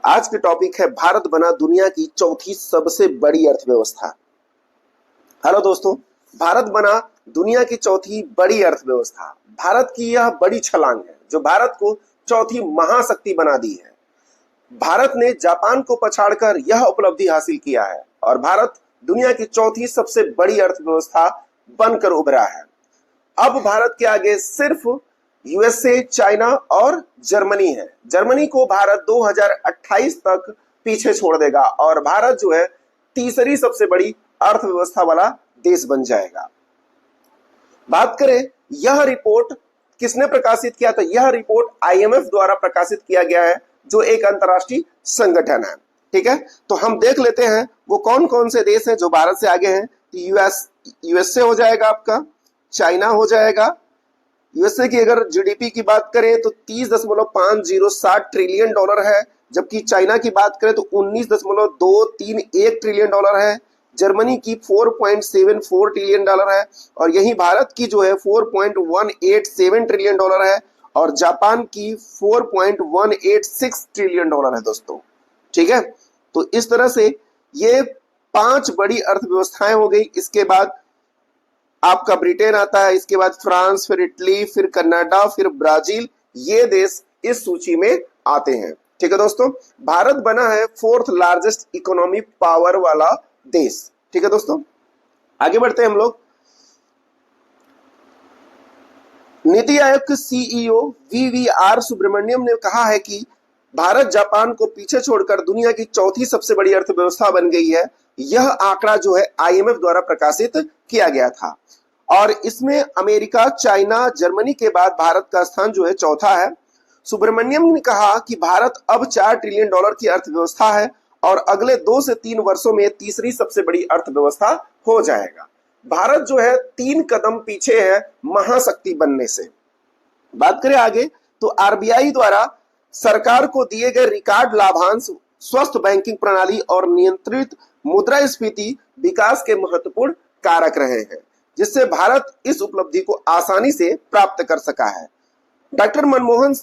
आज के टॉपिक है भारत बना दुनिया की चौथी सबसे बड़ी अर्थव्यवस्था। हेलो दोस्तों, भारत बना दुनिया की चौथी बड़ी अर्थव्यवस्था। भारत की यह बड़ी छलांग है जो भारत को चौथी महाशक्ति बना दी है। भारत ने जापान को पछाड़कर यह उपलब्धि हासिल किया है और भारत दुनिया की चौथी सबसे बड़ी अर्थव्यवस्था बनकर उभरा है। अब भारत के आगे सिर्फ यूएसए, चाइना और जर्मनी है। जर्मनी को भारत 2028 तक पीछे छोड़ देगा और भारत जो है तीसरी सबसे बड़ी अर्थव्यवस्था वाला देश बन जाएगा। बात करें यह रिपोर्ट किसने प्रकाशित किया, तो यह रिपोर्ट आईएमएफ द्वारा प्रकाशित किया गया है जो एक अंतरराष्ट्रीय संगठन है। ठीक है, तो हम देख लेते हैं वो कौन कौन से देश हैं जो भारत से आगे हैं। यूएसए हो जाएगा आपका, चाइना हो जाएगा। यूएसए की अगर जीडीपी की बात करें तो 30.50 ट्रिलियन डॉलर है, जबकि चाइना की बात करें तो 19.231 ट्रिलियन डॉलर है। जर्मनी की 4.74 ट्रिलियन डॉलर है और यही भारत की जो है 4.187 ट्रिलियन डॉलर है और जापान की 4.186 ट्रिलियन डॉलर है दोस्तों। ठीक है, तो इस तरह से ये 5 बड़ी अर्थव्यवस्थाएं हो गई। इसके बाद आपका ब्रिटेन आता है, इसके बाद फ्रांस, फिर इटली, फिर कनाडा, फिर ब्राजील। ये देश इस सूची में आते हैं। ठीक है दोस्तों, भारत बना है 4th लार्जेस्ट इकोनॉमी पावर वाला देश। ठीक है दोस्तों, आगे बढ़ते हैं हम लोग। नीति आयोग के सीईओ वीवीआर सुब्रमण्यम ने कहा है कि भारत जापान को पीछे छोड़कर दुनिया की चौथी सबसे बड़ी अर्थव्यवस्था बन गई है। यह आंकड़ा जो है आईएमएफ द्वारा प्रकाशित किया गया था और इसमें अमेरिका, चाइना, जर्मनी के बाद भारत का स्थान जो है चौथा है। सुब्रमण्यम ने कहा कि भारत अब 4 ट्रिलियन डॉलर की अर्थव्यवस्था है और अगले 2 से 3 वर्षों में तीसरी सबसे बड़ी अर्थव्यवस्था हो जाएगा। भारत जो है 3 कदम पीछे है महाशक्ति बनने से। बात करें आगे तो आरबीआई द्वारा सरकार को दिए गए रिकॉर्ड लाभांश, स्वस्थ बैंकिंग प्रणाली और नियंत्रित मुद्रास्फीति विकास के महत्वपूर्ण कारक रहे हैं, जिससे भारत इस उपलब्धि को आसानी से प्राप्त कर सका है। डॉक्टर मनमोहन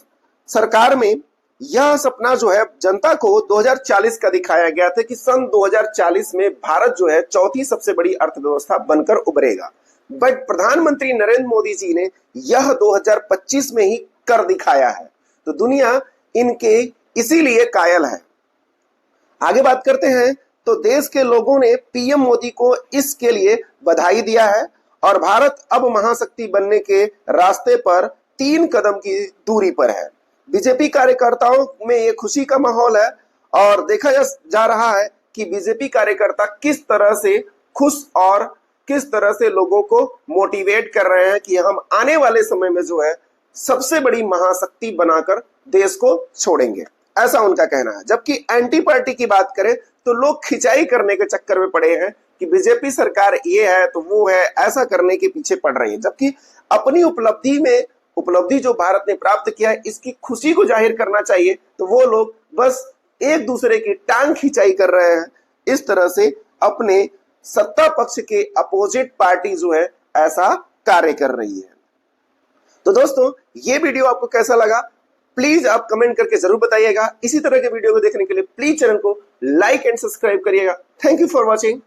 सरकार में यह सपना जो है जनता को 2040 का दिखाया गया था कि सन 2040 में भारत जो है चौथी सबसे बड़ी अर्थव्यवस्था बनकर उभरेगा। बट प्रधानमंत्री नरेंद्र मोदी जी ने यह 2025 में ही कर दिखाया है, तो दुनिया इनके इसीलिए कायल है। आगे बात करते हैं तो देश के लोगों ने पीएम मोदी को इसके लिए बधाई दिया है और भारत अब महाशक्ति बनने के रास्ते पर 3 कदम की दूरी पर है। बीजेपी कार्यकर्ताओं में ये खुशी का माहौल है और देखा जा रहा है कि बीजेपी कार्यकर्ता किस तरह से खुश और किस तरह से लोगों को मोटिवेट कर रहे हैं कि हम आने वाले समय में जो है सबसे बड़ी महाशक्ति बनाकर देश को छोड़ेंगे, ऐसा उनका कहना है। जबकि एंटी पार्टी की बात करें तो लोग खिंचाई करने के चक्कर में पड़े हैं कि बीजेपी सरकार ये है तो वो है, ऐसा करने के पीछे पड़ रही है। जबकि अपनी उपलब्धि जो भारत ने प्राप्त किया है इसकी खुशी को जाहिर करना चाहिए, तो वो लोग बस एक दूसरे की टांग खिंचाई कर रहे हैं। इस तरह से अपने सत्ता पक्ष के अपोजिट पार्टी जो है ऐसा कार्य कर रही है। तो दोस्तों, ये वीडियो आपको कैसा लगा प्लीज आप कमेंट करके जरूर बताइएगा। इसी तरह के वीडियो को देखने के लिए प्लीज चैनल को लाइक एंड सब्सक्राइब करिएगा। Thank you for watching.